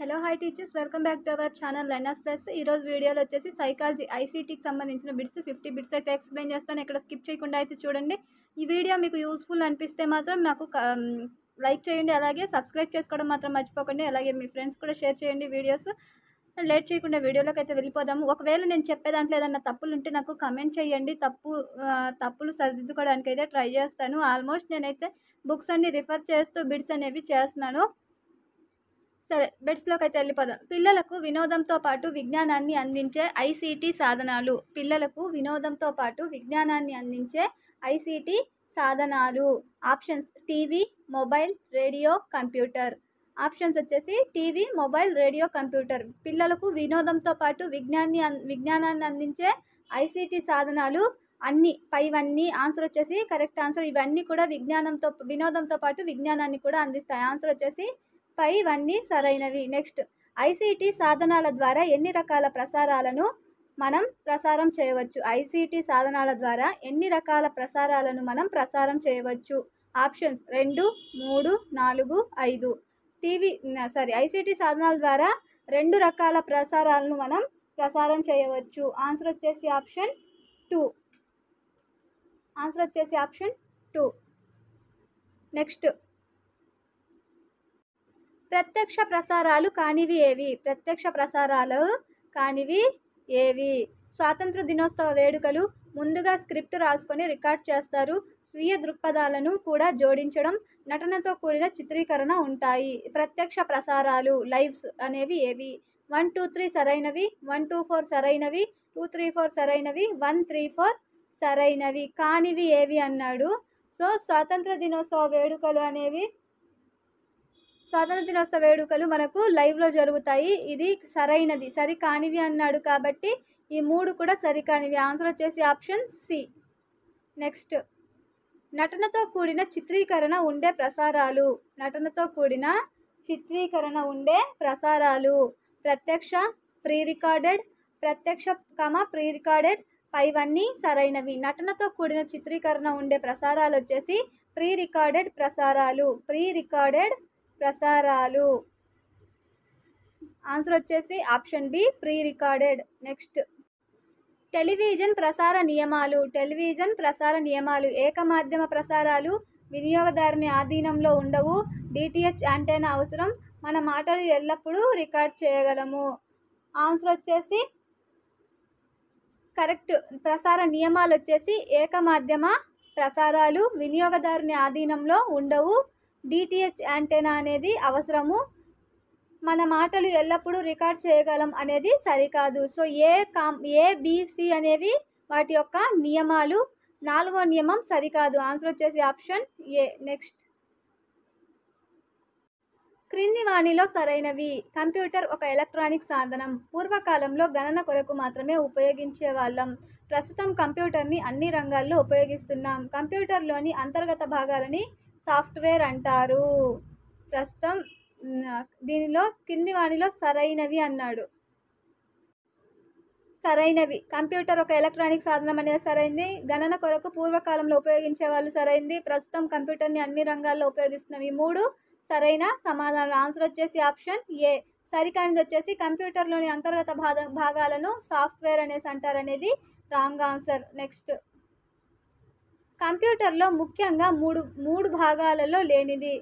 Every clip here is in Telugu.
Hello hi teachers, welcome back to our channel learners plus. ఈరోజు వీడియోలో వచ్చేసి సైకాలజీ ఐసీటీకి సంబంధించిన బిట్స్ 50 బిట్స్ అయితే ఎక్స్ప్లెయిన్ చేస్తాను. ఇక్కడ స్కిప్ చేయకుండా అయితే చూడండి. ఈ వీడియో మీకు యూస్ఫుల్ అనిపిస్తే మాత్రం నాకు లైక్ చేయండి, అలాగే సబ్స్క్రైబ్ చేసుకోవడం మాత్రం మర్చిపోకండి. అలాగే మీ ఫ్రెండ్స్ కూడా షేర్ చేయండి వీడియోస్. లేట్ చేయకుండా వీడియోలోకి అయితే వెళ్ళిపోదాము. ఒకవేళ నేను చెప్పే దాంట్లో ఏదన్నా తప్పులు ఉంటే నాకు కమెంట్ చేయండి. తప్పులు సరిదిద్దుకోవడానికి అయితే ట్రై చేస్తాను. ఆల్మోస్ట్ నేనైతే బుక్స్ అన్ని రిఫర్ చేస్తూ బిట్స్ అనేవి చేస్తున్నాను. సరే, బిట్స్లోకి అయితే వెళ్ళిపోదాం. పిల్లలకు వినోదంతో పాటు విజ్ఞానాన్ని అందించే ఐసీటీ సాధనాలు. పిల్లలకు వినోదంతో పాటు విజ్ఞానాన్ని అందించే ఐసీటీ సాధనాలు. Options: TV, mobile, radio, computer. Options వచ్చేసి టీవీ, మొబైల్, రేడియో, కంప్యూటర్. పిల్లలకు వినోదంతో పాటు విజ్ఞానాన్ని అందించే ఐసీటీ సాధనాలు అన్ని పైవన్నీ. ఆన్సర్ వచ్చేసి కరెక్ట్ ఆన్సర్. ఇవన్నీ కూడా వినోదంతో పాటు విజ్ఞానాన్ని కూడా అందిస్తాయి. ఆన్సర్ వచ్చేసి పైవన్నీ సరైనవి. నెక్స్ట్, ఐసీటీ సాధనాల ద్వారా ఎన్ని రకాల ప్రసారాలను మనం ప్రసారం చేయవచ్చు? ఐసీటీ సాధనాల ద్వారా ఎన్ని రకాల ప్రసారాలను మనం ప్రసారం చేయవచ్చు? ఆప్షన్స్ 2, 3, 4, 5. ఐసీటీ సాధనాల ద్వారా 2 రకాల ప్రసారాలను మనం ప్రసారం చేయవచ్చు. ఆన్సర్ వచ్చేసి ఆప్షన్ 2. ఆన్సర్ వచ్చేసి ఆప్షన్ 2. నెక్స్ట్, ప్రత్యక్ష ప్రసారాలు కానివి ఏవి? ప్రత్యక్ష ప్రసారాలు కానివి ఏవి? స్వాతంత్ర దినోత్సవ వేడుకలు ముందుగా స్క్రిప్ట్ రాసుకొని రికార్డ్ చేస్తారు. స్వీయ దృక్పథాలను కూడా జోడించడం, నటనతో కూడిన చిత్రీకరణ ఉంటాయి. ప్రత్యక్ష ప్రసారాలు లైవ్స్ అనేవి ఏవి? 1, 2, 3 సరైనవి, 1, 2, 4 సరైనవి, 2, 3, 4 సరైనవి, 1, 3, 4 సరైనవి. కానివి ఏవి అన్నాడు. సో స్వాతంత్ర దినోత్సవ వేడుకలు మనకు లైవ్లో జరుగుతాయి. ఇది సరైనది. సరి కానివి అన్నాడు కాబట్టి ఈ 3 కూడా సరికానివి. ఆన్సర్ వచ్చేసి ఆప్షన్ సి. నెక్స్ట్, నటనతో కూడిన చిత్రీకరణ ఉండే ప్రసారాలు. నటనతో కూడిన చిత్రీకరణ ఉండే ప్రసారాలు. ప్రత్యక్ష, ప్రీ రికార్డెడ్, ప్రీ రికార్డెడ్. పైవన్నీ సరైనవి. నటనతో కూడిన చిత్రీకరణ ఉండే ప్రసారాలు వచ్చేసి ప్రీ రికార్డెడ్ ప్రసారాలు. ఆన్సర్ వచ్చేసి option B, pre recorded. Next, television ప్రసార నియమాలు. ఏకమాధ్యమ ప్రసారాలు వినియోగదారుని ఆధీనంలో ఉండవు. డిటిహెచ్ యాంటెన్నా అవసరం. మన మాటలు ఎల్లప్పుడూ రికార్డ్ చేయగలము. ఆన్సర్ వచ్చేసి కరెక్ట్. ప్రసార నియమాలు వచ్చేసి ఏకమాధ్యమ ప్రసారాలు వినియోగదారుని ఆధీనంలో ఉండవు. డిటిహెచ్ యాంటెన్నా అనేది అవసరము. మన మాటలు ఎల్లప్పుడూ రికార్డ్ చేయగలం అనేది సరికాదు. సో ఏబిసి అనేవి వాటి యొక్క నియమాలు. 4వ నియమం సరికాదు. ఆన్సర్ వచ్చేసి ఆప్షన్ ఏ. నెక్స్ట్, క్రింది వాణిలో సరైనవి. కంప్యూటర్ ఒక ఎలక్ట్రానిక్ సాధనం. పూర్వకాలంలో గణన కొరకు మాత్రమే ఉపయోగించే వాళ్ళం. ప్రస్తుతం కంప్యూటర్ని అన్ని రంగాల్లో ఉపయోగిస్తున్నాం. కంప్యూటర్లోని అంతర్గత భాగాలని సాఫ్ట్వేర్ అంటారు. ప్రస్తుతం దీనిలో కింది వాణిలో సరైనవి అన్నాడు. సరైనవి. కంప్యూటర్ ఒక ఎలక్ట్రానిక్ సాధనం అనేది సరైంది. గణన కొరకు పూర్వకాలంలో ఉపయోగించే వాళ్ళు సరైంది. ప్రస్తుతం కంప్యూటర్ని అన్ని రంగాల్లో ఉపయోగిస్తున్నాం. ఈ 3 సరైన సమాధానాలు. ఆన్సర్ వచ్చేసి ఆప్షన్ ఏ. సరికానిది వచ్చేసి కంప్యూటర్లోని అంతర్గత భాగాలను సాఫ్ట్వేర్ అనేసి అంటారు అనేది రాంగ్ ఆన్సర్. నెక్స్ట్, కంప్యూటర్లో ముఖ్యంగా మూడు భాగాలలో లేనిది.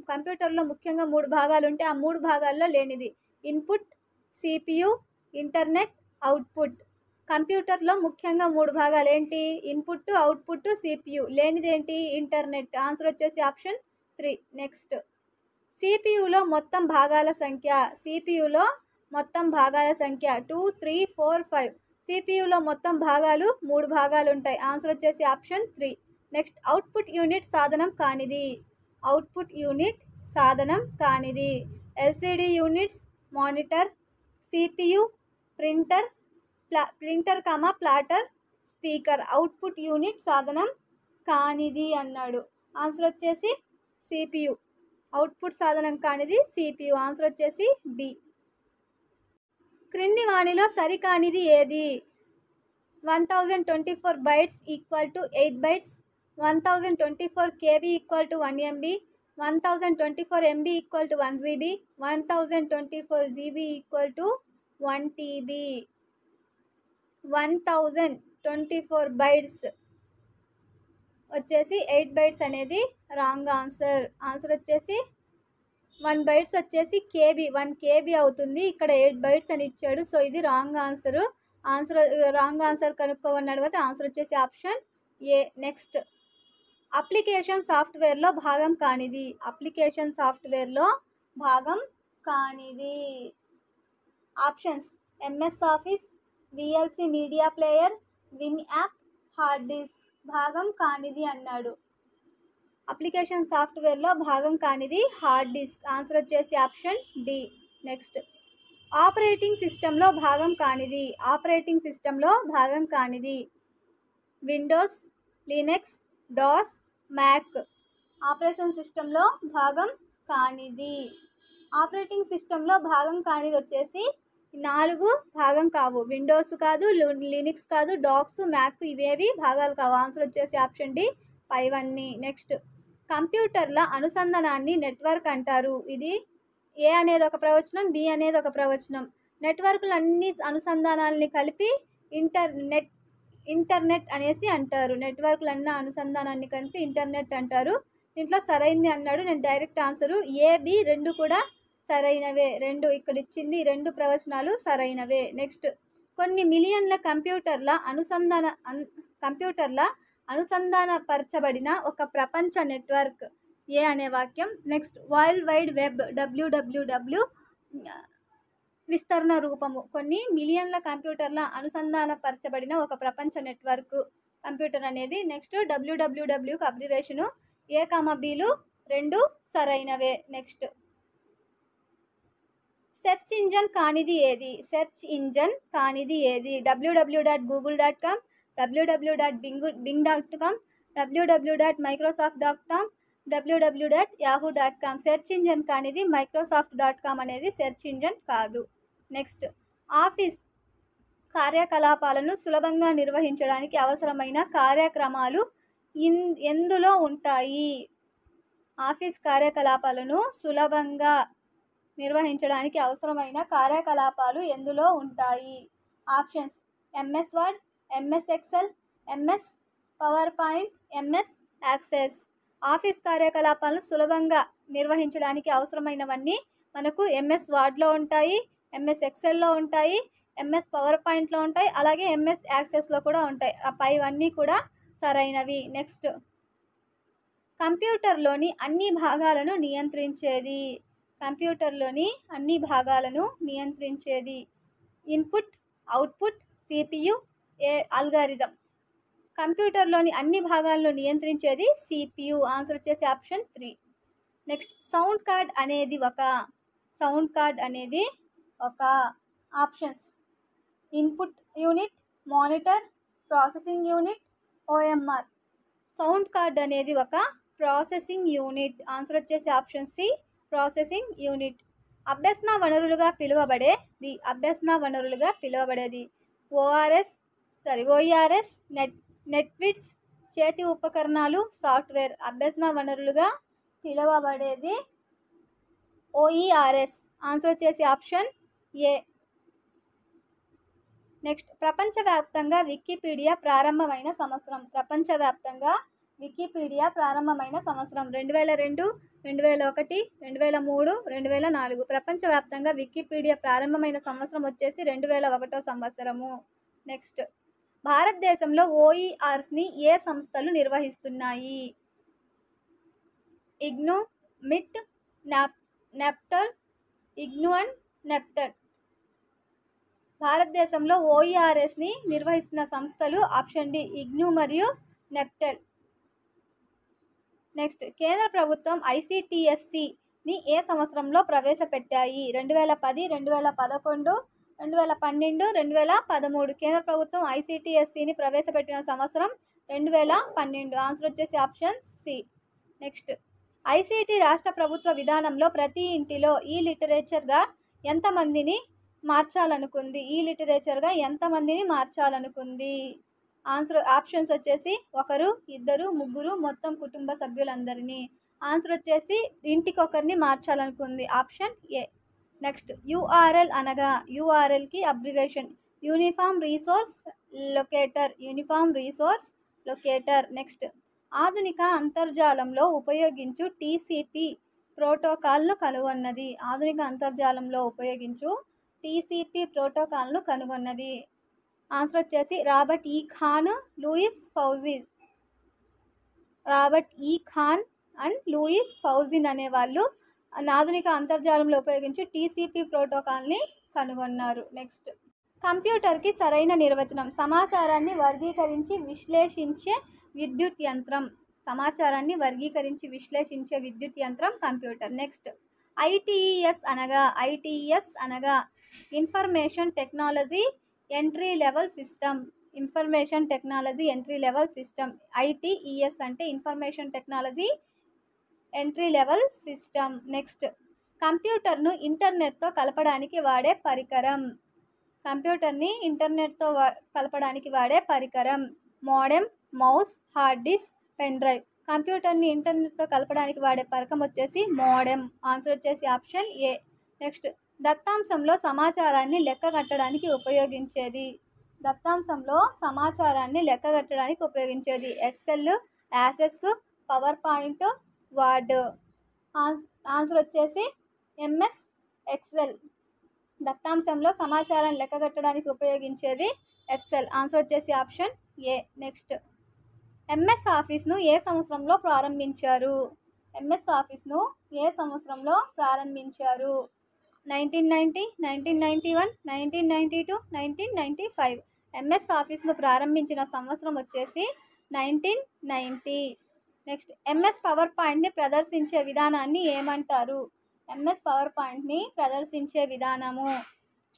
కంప్యూటర్లో ముఖ్యంగా 3 భాగాలు ఉంటే ఆ 3 భాగాల్లో లేనిది. Input, CPU, internet, output. కంప్యూటర్లో ముఖ్యంగా 3 భాగాలు ఏంటి? Input, output, CPU. లేనిది ఏంటి? ఇంటర్నెట్. ఆన్సర్ వచ్చేసి ఆప్షన్ 3. నెక్స్ట్, సిపియులో మొత్తం భాగాల సంఖ్య 2, 3, 4, 5. సిపియులో మొత్తం భాగాలు 3 భాగాలు ఉంటాయి. ఆన్సర్ వచ్చేసి ఆప్షన్ 3. నెక్స్ట్, అవుట్పుట్ యూనిట్ సాధనం కానిది. LCD units, monitor, CPU, printer, platter, speaker. Output unit సాధనం కానిది అన్నాడు. ఆన్సర్ వచ్చేసి సిపియు. అవుట్పుట్ సాధనం కానిది సిపియు. ఆన్సర్ వచ్చేసి బి. క్రింది వాణిలో సరికానిది ఏది? 1024 bytes = 8 bytes. 1024 KB = 1 MB. 1024 MB equal to 1 GB, 1024 GB equal to 1 TB, 1024 bytes వచ్చేసి 8 bytes అనేది రాంగ్ ఆన్సర్. ఆన్సర్ వచ్చేసి 1 bytes వచ్చేసి కేబీ 1 KB అవుతుంది. ఇక్కడ 8 bytes అని ఇచ్చాడు. సో ఇది రాంగ్ ఆన్సర్. రాంగ్ ఆన్సర్ కనుక్కోమన్నాడు కదా, ఆన్సర్ వచ్చేసి ఆప్షన్ ఏ. నెక్స్ట్, అప్లికేషన్ సాఫ్ట్వేర్లో భాగం కానిది. అప్లికేషన్ సాఫ్ట్వేర్లో భాగం కానిది. Options MS office, VLC media player, win app, hard disk. భాగం కానిది అన్నాడు. అప్లికేషన్ సాఫ్ట్వేర్లో భాగం కానిది హార్డ్ డిస్క్. ఆన్సర్ వచ్చేసి ఆప్షన్ డి. నెక్స్ట్, ఆపరేటింగ్ సిస్టంలో భాగం కానిది. ఆపరేటింగ్ సిస్టంలో భాగం కానిది. Windows, Linux, DOS, Mac. Operation సిస్టంలో భాగం కానిది. ఆపరేటింగ్ సిస్టంలో భాగం కానిది వచ్చేసి 4 భాగం కావు. విండోస్ కాదు, లినక్స్ కాదు, డాక్స్, మ్యాక్ ఇవేవి భాగాలు కావు. ఆన్సర్ వచ్చేసి ఆప్షన్ డి పైవన్నీ. నెక్స్ట్, కంప్యూటర్ల అనుసంధానాన్ని నెట్వర్క్ అంటారు. ఇది ఏ అనేది ఒక ప్రవచనం, బి అనేది ఒక ప్రవచనం. నెట్వర్క్లు అన్ని అనుసంధానాలని కలిపి ఇంటర్నెట్ అనేసి అంటారు. నెట్వర్క్లన్న అనుసంధానాన్ని కలిపి ఇంటర్నెట్ అంటారు. దీంట్లో సరైంది అన్నాడు. నేను డైరెక్ట్ ఆన్సరు ఏ, బి రెండు కూడా సరైనవే. రెండు ఇక్కడ ఇచ్చింది, 2 ప్రవచనాలు సరైనవే. నెక్స్ట్, కొన్ని మిలియన్ల కంప్యూటర్ల అనుసంధానపరచబడిన ఒక ప్రపంచ నెట్వర్క్ ఏ అనే వాక్యం. Next, world wide web WWW విస్తరణ రూపము. కొన్ని మిలియన్ల కంప్యూటర్ల అనుసంధానపరచబడిన ఒక ప్రపంచ నెట్వర్క్ కంప్యూటర్ అనేది. నెక్స్ట్, WWWకు అబ్రివేషను. ఏ, బిలు 2 సరైనవే. నెక్స్ట్, సెర్చ్ ఇంజన్ కానిది ఏది. సెర్చ్ ఇంజన్ కానిది ఏది. www.google.com, www.bing.com, www.microsoft.com, www.yahoo.com. Search engine కానిది మైక్రోసాఫ్ట్.com అనేది సెర్చ్ ఇంజన్ కాదు. నెక్స్ట్, ఆఫీస్ కార్యకలాపాలను సులభంగా నిర్వహించడానికి అవసరమైన కార్యక్రమాలు ఎందులో ఉంటాయి. ఆఫీస్ కార్యకలాపాలను సులభంగా నిర్వహించడానికి అవసరమైన కార్యకలాపాలు ఎందులో ఉంటాయి. Options MS word, MS Excel, MS power point, MS access. Office కార్యకలాపాలను సులభంగా నిర్వహించడానికి అవసరమైనవన్నీ మనకు ఎంఎస్ వర్డ్లో ఉంటాయి, ఎంఎస్ ఎక్సెల్లో ఉంటాయి, ఎంఎస్ పవర్ పాయింట్లో ఉంటాయి, అలాగే ఎంఎస్ యాక్సెస్లో కూడా ఉంటాయి. ఆ పైవన్నీ కూడా సరైనవి. నెక్స్ట్, కంప్యూటర్లోని అన్ని భాగాలను నియంత్రించేది. కంప్యూటర్లోని అన్ని భాగాలను నియంత్రించేది. Input, output, CPU, algorithm. కంప్యూటర్లోని అన్ని భాగాలను నియంత్రించేది సిపియు. ఆన్సర్ వచ్చేసి ఆప్షన్ 3. నెక్స్ట్, సౌండ్ కార్డ్ అనేది ఒక options input unit, monitor, processing unit, OMR. Sound card అనేది ఒక ప్రాసెసింగ్ యూనిట్. ఆన్సర్ వచ్చేసి ఆప్షన్ సి, ప్రాసెసింగ్ యూనిట్. అభ్యసన వనరులుగా పిలువబడేది ఓఆర్ఎస్, నెట్విట్స్, చేతి ఉపకరణాలు, సాఫ్ట్వేర్. అభ్యసన వనరులుగా పిలువబడేది ఓఈఆర్ఎస్. ఆన్సర్ వచ్చేసి ఆప్షన్ ఏ. నెక్స్ట్, ప్రపంచవ్యాప్తంగా వికీపీడియా ప్రారంభమైన సంవత్సరం. ప్రపంచవ్యాప్తంగా వికీపీడియా ప్రారంభమైన సంవత్సరం 2002, 2001, 2003, 2004. ప్రపంచవ్యాప్తంగా వికీపీడియా ప్రారంభమైన సంవత్సరం వచ్చేసి 2001 సంవత్సరము. నెక్స్ట్, భారతదేశంలో ఓఈఆర్స్ని ఏ సంస్థలు నిర్వహిస్తున్నాయి. ఇగ్ను, మిట్, నెప్టర్. ఇగ్ను అండ్ నెప్టర్. భారతదేశంలో ఓఈఆర్ఎస్ని నిర్వహిస్తున్న సంస్థలు ఆప్షన్ డి ఇగ్ను మరియు నెప్టర్. నెక్స్ట్, కేంద్ర ప్రభుత్వం ICTSని ఏ సంవత్సరంలో ప్రవేశపెట్టాయి. 2010, 2011, 2012, 2013. కేంద్ర ప్రభుత్వం ICTSని ప్రవేశపెట్టిన సంవత్సరం 2012. ఆన్సర్ వచ్చేసి ఆప్షన్ సి. నెక్స్ట్, ఐసిటి రాష్ట్ర ప్రభుత్వ విధానంలో ప్రతి ఇంటిలో ఈ లిటరేచర్గా ఎంతమందిని మార్చాలనుకుంది. ఆప్షన్స్ వచ్చేసి 1, 2, 3, మొత్తం కుటుంబ సభ్యులందరినీ. ఆన్సర్ వచ్చేసి ఇంటికొకరిని మార్చాలనుకుంది. Option A. నెక్స్ట్ యూఆర్ఎల్ అనగా యూఆర్ఎల్కి abbreviation uniform resource locator. Uniform resource locator. Next ఆధునిక అంతర్జాలంలో ఉపయోగించు టీసీపీ ప్రోటోకాల్ను కనుగొన్నది. ఆధునిక అంతర్జాలంలో ఉపయోగించు టీసీపీ ప్రోటోకాల్ను కనుగొన్నది. ఆన్సర్ వచ్చేసి రాబర్ట్ ఈ ఖాన్, లూయిస్ ఫౌజిన్. రాబర్ట్ ఈ ఖాన్ అండ్ లూయిస్ ఫౌజిన్ అనేవాళ్ళు ఆధునిక అంతర్జాలంలో ఉపయోగించి టీసీపీ ప్రోటోకాల్ని కనుగొన్నారు. నెక్స్ట్ కంప్యూటర్కి సరైన నిర్వచనం సమాచారాన్ని వర్గీకరించి విశ్లేషించే విద్యుత్ యంత్రం. సమాచారాన్ని వర్గీకరించి విశ్లేషించే విద్యుత్ యంత్రం కంప్యూటర్. నెక్స్ట్ ఐటీఎస్ అనగా information technology entry level system. Information technology entry level system. ITES అంటే information technology entry level system. Next కంప్యూటర్ను ఇంటర్నెట్తో కలపడానికి వాడే పరికరం. కంప్యూటర్ని ఇంటర్నెట్తో కలపడానికి వాడే పరికరం modem, mouse, hard disk, pen drive. కంప్యూటర్ని ఇంటర్నెట్తో కలపడానికి వాడే పరికరం వచ్చేసి మోడెమ్. ఆన్సర్ వచ్చేసి ఆప్షన్ ఏ. నెక్స్ట్ దత్తాంశంలో సమాచారాన్ని లెక్కగట్టడానికి ఉపయోగించేది. దత్తాంశంలో సమాచారాన్ని లెక్కగట్టడానికి ఉపయోగించేది Excel, Access, PowerPoint, Word. Answer వచ్చేసి ఎంఎస్ ఎక్సెల్. దత్తాంశంలో సమాచారాన్ని లెక్కగట్టడానికి ఉపయోగించేది ఎక్సెల్. ఆన్సర్ వచ్చేసి ఆప్షన్ ఏ. నెక్స్ట్ ఎంఎస్ ఆఫీస్ను ఏ సంవత్సరంలో ప్రారంభించారు. ఎంఎస్ ఆఫీస్ను ఏ సంవత్సరంలో ప్రారంభించారు. 1990, 1991, 1992, 1995. ఎంఎస్ ఆఫీస్ను ప్రారంభించిన సంవత్సరం వచ్చేసి 1990. నెక్స్ట్ ఎంఎస్ పవర్ పాయింట్ని ప్రదర్శించే విధానాన్ని ఏమంటారు. ఎంఎస్ పవర్ పాయింట్ని ప్రదర్శించే విధానము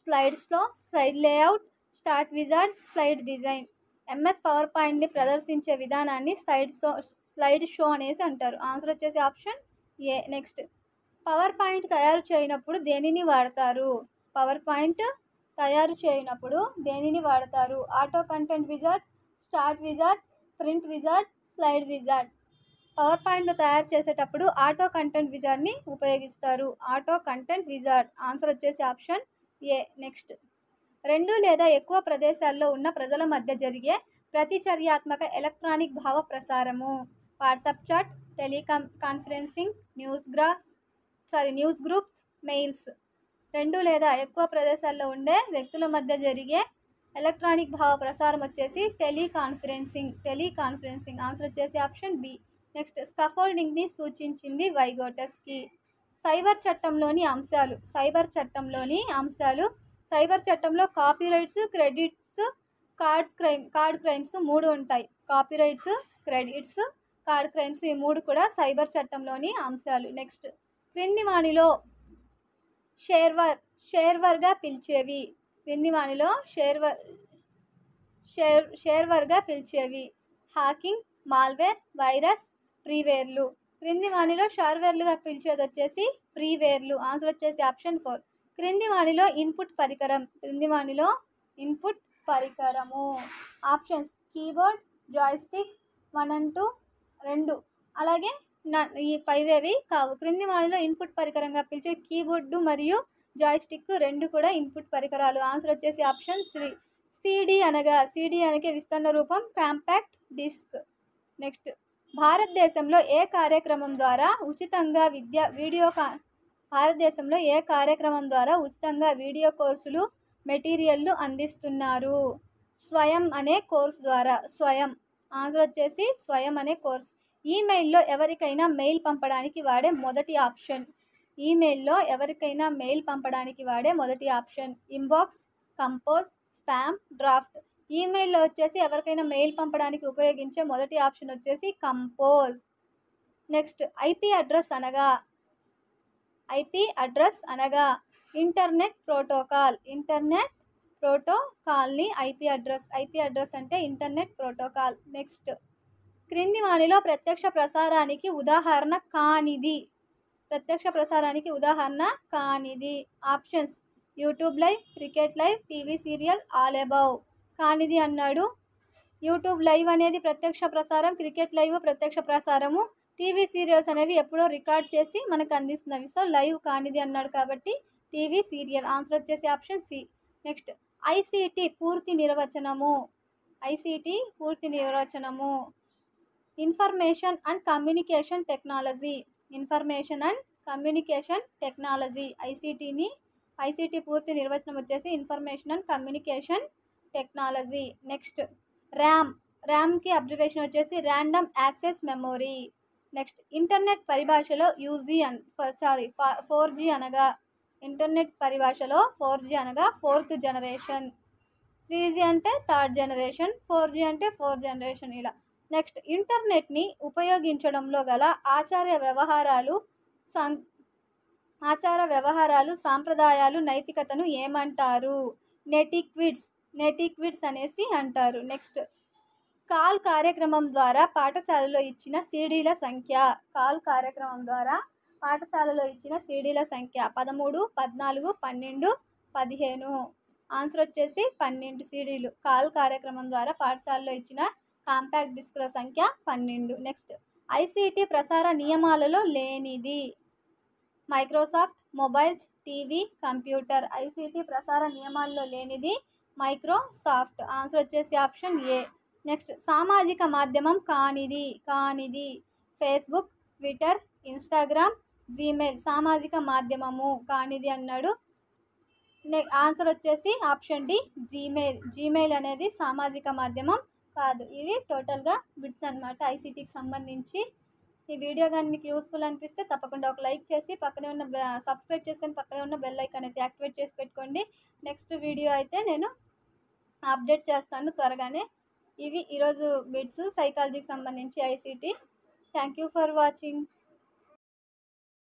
స్లైడ్స్లో, slide layout, start wizard, slide design. MS పవర్ పాయింట్ని ప్రదర్శించే విధానాన్ని స్లైడ్ షో అనేసి అంటారు. ఆన్సర్ వచ్చేసి option A. Next PowerPoint తయారు చేయనప్పుడు దేనిని వాడతారు. పవర్ పాయింట్ తయారు చేయనప్పుడు దేనిని వాడతారు. Auto content wizard, start wizard, print wizard, slide wizard. Power పాయింట్ను తయారు చేసేటప్పుడు ఆటో కంటెంట్ విజార్డ్ని ఉపయోగిస్తారు. Auto content wizard. ఆన్సర్ వచ్చేసి ఆప్షన్ ఏ. నెక్స్ట్ 2 లేదా ఎక్కువ ప్రదేశాల్లో ఉన్న ప్రజల మధ్య జరిగే ప్రతిచర్యాత్మక ఎలక్ట్రానిక్ భావ ప్రసారము WhatsApp chat, teleconferencing, news groups, mails. 2 లేదా ఎక్కువ ప్రదేశాల్లో ఉండే వ్యక్తుల మధ్య జరిగే ఎలక్ట్రానిక్ భావ ప్రసారం వచ్చేసి టెలికాన్ఫరెన్సింగ్. ఆన్సర్ వచ్చేసి ఆప్షన్ బి. నెక్స్ట్ స్కఫోల్డింగ్ని సూచించింది వైగోటస్కి. సైబర్ చట్టంలో కాపీరైట్స్, క్రెడిట్స్, కార్డ్ క్రైమ్స్ 3 ఉంటాయి. కాపీరైట్స్, క్రెడిట్స్, కార్డ్ క్రైమ్స్ ఈ 3 కూడా సైబర్ చట్టంలోని అంశాలు. నెక్స్ట్ క్రింది వాణిలో షేర్వర్గా పిలిచేవి. షేర్వర్గా పిలిచేవి హ్యాకింగ్, మాల్వేర్, వైరస్, ఫ్రీవేర్లు. క్రింది వాణిలో షేర్వేర్లుగా పిలిచేది వచ్చేసి ఫ్రీవేర్లు. ఆన్సర్ వచ్చేసి ఆప్షన్ 4. క్రింది వాణిలో ఇన్పుట్ పరికరము ఆప్షన్స్ కీబోర్డ్, జాయ్స్టిక్ 1 and 2 అలాగే ఈ పైవేవి కావు. క్రింది వాణిలో ఇన్పుట్ పరికరంగా పిలిచే కీబోర్డు మరియు జాయ్స్టిక్ 2 కూడా ఇన్పుట్ పరికరాలు. ఆన్సర్ వచ్చేసి ఆప్షన్ 3. సిడి అనగా విస్తరణ రూపం కాంపాక్ట్ డిస్క్. నెక్స్ట్ భారతదేశంలో ఏ కార్యక్రమం ద్వారా ఉచితంగా వీడియో కోర్సులు మెటీరియల్లు అందిస్తున్నారు. స్వయం అనే కోర్సు ద్వారా. ఆన్సర్ వచ్చేసి స్వయం అనే కోర్స్. ఈమెయిల్లో ఎవరికైనా మెయిల్ పంపడానికి వాడే మొదటి option inbox, compose, spam, draft. ఈమెయిల్లో వచ్చేసి ఎవరికైనా మెయిల్ పంపడానికి ఉపయోగించే మొదటి ఆప్షన్ వచ్చేసి కంపోజ్. నెక్స్ట్ ఐపీ అడ్రస్ అనగా ఇంటర్నెట్ ప్రోటోకాల్ని ఐపీ అడ్రస్ అంటే ఇంటర్నెట్ ప్రోటోకాల్. నెక్స్ట్ క్రింది వాణిలో ప్రత్యక్ష ప్రసారానికి ఉదాహరణ కానిది. Options YouTube live, cricket live, TV serial, all above. కానిది అన్నాడు. యూట్యూబ్ లైవ్ అనేది ప్రత్యక్ష ప్రసారం, క్రికెట్ లైవ్ ప్రత్యక్ష ప్రసారము, టీవీ సీరియల్స్ అనేవి ఎప్పుడో రికార్డ్ చేసి మనకు అందిస్తున్నవి. సో లైవ్ కానిది అన్నాడు కాబట్టి టీవీ సీరియల్. ఆన్సర్ వచ్చేసి ఆప్షన్ సి. నెక్స్ట్ ఐసీటీ పూర్తి నిర్వచనము. ఐసీటీ పూర్తి నిర్వచనము information and communication technology. Information and communication technology. ICT పూర్తి నిర్వచనం వచ్చేసి information and communication technology. Next ర్యామ్కి అబ్రివేషన్ వచ్చేసి random access memory. Next internet పరిభాషలో 4G అనగా ఇంటర్నెట్ పరిభాషలో 4G అనగా 4th జనరేషన్. 3G అంటే 3rd జనరేషన్. 4G అంటే 4th జనరేషన్ ఇలా. నెక్స్ట్ ఇంటర్నెట్ని ఉపయోగించడంలో గల ఆచార వ్యవహారాలు సాంప్రదాయాలు నైతికతను ఏమంటారు? నెటిక్విడ్స్ అనేసి అంటారు. నెక్స్ట్ కాల్ కార్యక్రమం ద్వారా పాఠశాలలో ఇచ్చిన సీడీల సంఖ్య. కాల్ కార్యక్రమం ద్వారా పాఠశాలలో ఇచ్చిన సీడీల సంఖ్య 13, 14, 12, 15. ఆన్సర్ వచ్చేసి 12 సీడీలు. కాల్ కార్యక్రమం ద్వారా పాఠశాలలో ఇచ్చిన కాంపాక్ట్ డిస్క్ల సంఖ్య 12. నెక్స్ట్ ఐసీటీ ప్రసార నియమాలలో లేనిది. Microsoft, mobiles, TV, computer. ICT ప్రసార నియమాల్లో లేనిది మైక్రోసాఫ్ట్. ఆన్సర్ వచ్చేసి ఆప్షన్ ఏ. నెక్స్ట్ సామాజిక మాధ్యమం కానిది. Facebook, Twitter, Instagram, Gmail. సామాజిక మాధ్యమము కానిది అన్నాడు. ఆన్సర్ వచ్చేసి ఆప్షన్ డి జీమెయిల్ అనేది సామాజిక మాధ్యమం కాదు. ఇవి టోటల్గా బిట్స్ అనమాట ఐసీటీకి సంబంధించి. ఈ వీడియో కానీ మీకు యూస్ఫుల్ అనిపిస్తే తప్పకుండా ఒక లైక్ చేసి పక్కనే ఉన్న సబ్స్క్రైబ్ చేసుకొని పక్కనే ఉన్న బెల్ ఐకాన్ అయితే యాక్టివేట్ చేసి పెట్టుకోండి. నెక్స్ట్ వీడియో అయితే నేను అప్డేట్ చేస్తాను త్వరగానే. ఇవి ఈరోజు బిట్స్ సైకాలజీకి సంబంధించి ICT. Thank you for watching.